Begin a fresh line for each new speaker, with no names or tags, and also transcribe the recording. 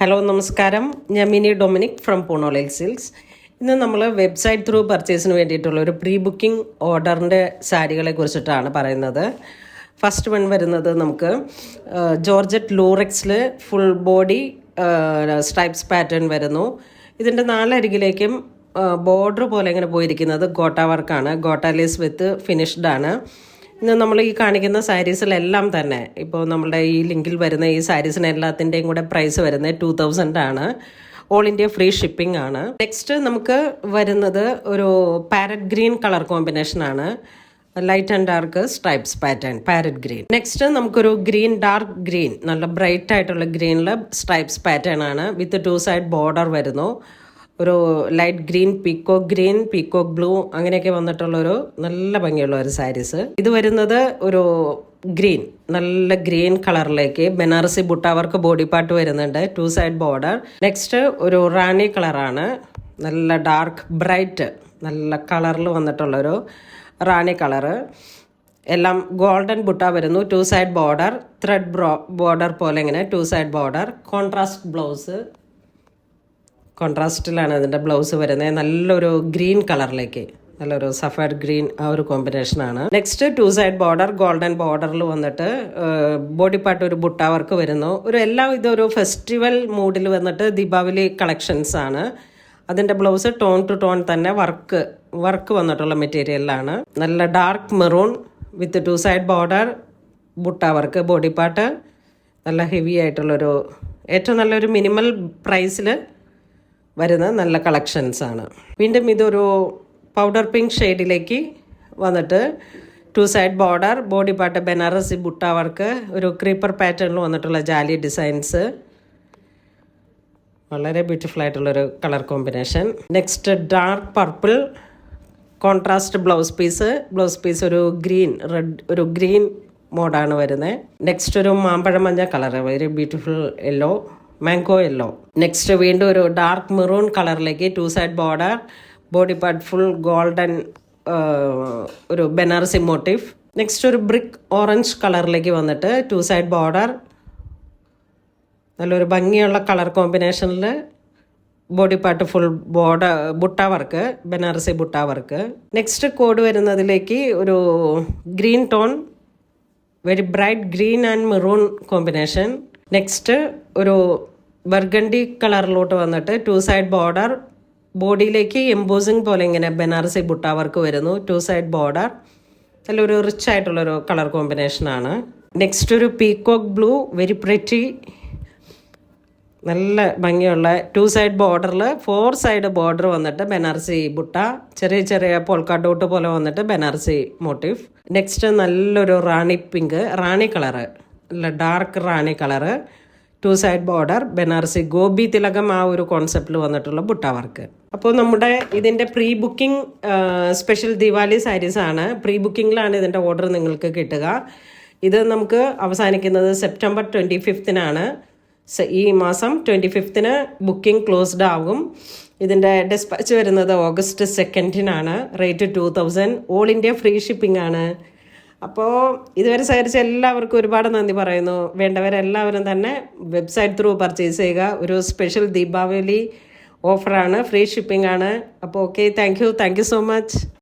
Hello നമസ്കാരം, ഞാൻ mini Dominic from പൂണോളയിൽ silks. ഇന്ന് നമ്മൾ വെബ്സൈറ്റ് ത്രൂ പർച്ചേസിന് വേണ്ടിയിട്ടുള്ള ഒരു പ്രീ ബുക്കിംഗ് ഓർഡറിൻ്റെ സാരികളെ കുറിച്ചിട്ടാണ് പറയുന്നത്. ഫസ്റ്റ് വൺ വരുന്നത് നമുക്ക് ജോർജറ്റ് ലൂറെക്സിൽ ഫുൾ ബോഡി സ്ട്രൈപ്സ് പാറ്റേൺ വരുന്നു. ഇതിൻ്റെ നാലരികിലേക്കും ബോർഡർ പോലെ ഇങ്ങനെ പോയിരിക്കുന്നത് ഗോട്ട വർക്കാണ്. ഗോട്ട ലേസ് വിത്ത് ഫിനിഷ്ഡ് ആണ്. ഇന്ന് നമ്മൾ ഈ കാണിക്കുന്ന സാരീസിലെല്ലാം തന്നെ ഇപ്പോൾ നമ്മളുടെ ഈ ലിങ്കിൽ വരുന്ന ഈ സാരീസിന് എല്ലാത്തിൻ്റെയും കൂടെ പ്രൈസ് വരുന്നത് 2000 ആണ്. ഓൾ ഇന്ത്യ ഫ്രീ ഷിപ്പിംഗ് ആണ്. നെക്സ്റ്റ് നമുക്ക് വരുന്നത് ഒരു പാരറ്റ് ഗ്രീൻ കളർ കോമ്പിനേഷൻ ആണ്. Light and dark stripes pattern parrot green. Next നമുക്കൊരു ഗ്രീൻ ഡാർക്ക് ഗ്രീൻ, നല്ല ബ്രൈറ്റ് ആയിട്ടുള്ള ഗ്രീനിൽ സ്ട്രൈപ്സ് പാറ്റേൺ ആണ്. വിത്ത് 2 സൈഡ് ബോർഡർ വരുന്നു. ഒരു ലൈറ്റ് ഗ്രീൻ, പീക്കോക്ക് ബ്ലൂ അങ്ങനെയൊക്കെ വന്നിട്ടുള്ളൊരു നല്ല ഭംഗിയുള്ള ഒരു സാരീസ്. ഇത് വരുന്നത് ഒരു ഗ്രീൻ, നല്ല ഗ്രീൻ കളറിലേക്ക് Banarasi butta work body part വരുന്നുണ്ട്. 2 സൈഡ് ബോർഡർ. നെക്സ്റ്റ് ഒരു റാണി കളറാണ്. നല്ല ഡാർക്ക് ബ്രൈറ്റ് നല്ല കളറിൽ വന്നിട്ടുള്ളൊരു റാണി കളറ്. എല്ലാം ഗോൾഡൻ ബുട്ട വരുന്നു. 2 സൈഡ് ബോർഡർ, ത്രെഡ് ബോർഡർ പോലെ ഇങ്ങനെ 2 സൈഡ് ബോർഡർ. കോൺട്രാസ്റ്റ് ബ്ലൗസ്, കോൺട്രാസ്റ്റിലാണ് ഇതിൻ്റെ ബ്ലൗസ് വരുന്നത്. നല്ലൊരു ഗ്രീൻ കളറിലേക്ക്, നല്ലൊരു സഫേഡ് ഗ്രീൻ, ആ ഒരു കോമ്പിനേഷനാണ്. നെക്സ്റ്റ് 2 സൈഡ് ബോർഡർ, ഗോൾഡൻ ബോർഡറിൽ വന്നിട്ട് ബോഡി പാർട്ട് ഒരു ബുട്ട വർക്ക് വരുന്നു. എല്ലാം ഇതൊരു ഫെസ്റ്റിവൽ മൂഡിൽ വന്നിട്ട് ദീപാവലി കളക്ഷൻസ് ആണ്. അതിൻ്റെ ബ്ലൗസ് ടോൺ ടു ടോൺ തന്നെ വർക്ക് വന്നിട്ടുള്ള മെറ്റീരിയലാണ്. നല്ല ഡാർക്ക് മെറൂൺ വിത്ത് 2 side border, butta work body part. നല്ല ഹെവി ആയിട്ടുള്ളൊരു ഏറ്റവും നല്ലൊരു മിനിമൽ പ്രൈസിൽ വരുന്ന നല്ല കളക്ഷൻസ് ആണ്. വീണ്ടും ഇതൊരു പൗഡർ പിങ്ക് ഷെയ്ഡിലേക്ക് വന്നിട്ട് 2 side border, body part Banarasi butta work, ഒരു ക്രീപ്പർ പാറ്റേണിൽ വന്നിട്ടുള്ള ജാലി ഡിസൈൻസ്. വളരെ ബ്യൂട്ടിഫുൾ ആയിട്ടുള്ളൊരു colour combination. Next dark purple contrast blouse piece ഒരു ഗ്രീൻ, ഒരു ഗ്രീൻ മോഡാണ് വരുന്നത്. നെക്സ്റ്റ് ഒരു മാമ്പഴ മഞ്ഞ colour, very beautiful yellow, mango yellow. Next വീണ്ടും ഒരു ഡാർക്ക് മെറൂൺ കളറിലേക്ക് 2 side border, body part full golden, ഒരു ബനാറസി മോട്ടീഫ്. നെക്സ്റ്റ് ഒരു ബ്രിക്ക് ഓറഞ്ച് കളറിലേക്ക് വന്നിട്ട് 2 സൈഡ് ബോർഡർ, നല്ലൊരു ഭംഗിയുള്ള കളർ കോമ്പിനേഷനിൽ body part full border butta work, Banarasi butta work. Next code വരുന്നതിലേക്ക് ഒരു green tone, very bright green and maroon combination. Next ഒരു ബർഗണ്ടി കളറിലോട്ട് വന്നിട്ട് 2 സൈഡ് ബോർഡർ, ബോഡിയിലേക്ക് എംബോസിങ് പോലെ ഇങ്ങനെ ബനാറസി ബുട്ട വർക്ക് വരുന്നു. 2 സൈഡ് ബോർഡർ, നല്ലൊരു റിച്ച് ആയിട്ടുള്ളൊരു കളർ കോമ്പിനേഷനാണ്. നെക്സ്റ്റ് ഒരു പീക്കോക്ക് ബ്ലൂ, വെരി പ്രിറ്റി, നല്ല ഭംഗിയുള്ള 2 സൈഡ് ബോർഡറിൽ 4 സൈഡ് ബോർഡർ വന്നിട്ട് ബനാറസി ബുട്ട, ചെറിയ ചെറിയ പോൾക്ക ഡോട്ട് പോലെ വന്നിട്ട് ബനാറസി മോട്ടീഫ്. നെക്സ്റ്റ് നല്ലൊരു റാണി പിങ്ക്, റാണി കളറ്, നല്ല dark rani colour, 2 side border, Banarasi ഗോപി തിലകം, ആ ഒരു കോൺസെപ്റ്റിൽ വന്നിട്ടുള്ള ബുട്ട വർക്ക്. അപ്പോൾ നമ്മുടെ ഇതിൻ്റെ pre booking special Diwali sarees ആണ്. പ്രീ ബുക്കിങ്ങിലാണ് ഇതിൻ്റെ ഓർഡർ നിങ്ങൾക്ക് കിട്ടുക. ഇത് നമുക്ക് അവസാനിക്കുന്നത് സെപ്റ്റംബർ 25-നാണ്. ഈ മാസം 25-ന് ബുക്കിംഗ് ക്ലോസ്ഡ് ആകും. ഇതിൻ്റെ ഡിസ്പാച്ച് വരുന്നത് ഓഗസ്റ്റ് 2-നാണ്. Rate 2000. All India free shipping ആണ്. അപ്പോൾ ഇതുവരെ സഹകരിച്ച എല്ലാവർക്കും ഒരുപാട് നന്ദി പറയുന്നു. വേണ്ടവരെല്ലാവരും തന്നെ വെബ്സൈറ്റ് ത്രൂ പർച്ചേസ് ചെയ്യുക. ഒരു സ്പെഷ്യൽ ദീപാവലി ഓഫറാണ്, ഫ്രീ ഷിപ്പിംഗ് ആണ്. അപ്പോൾ okay, thank you so much.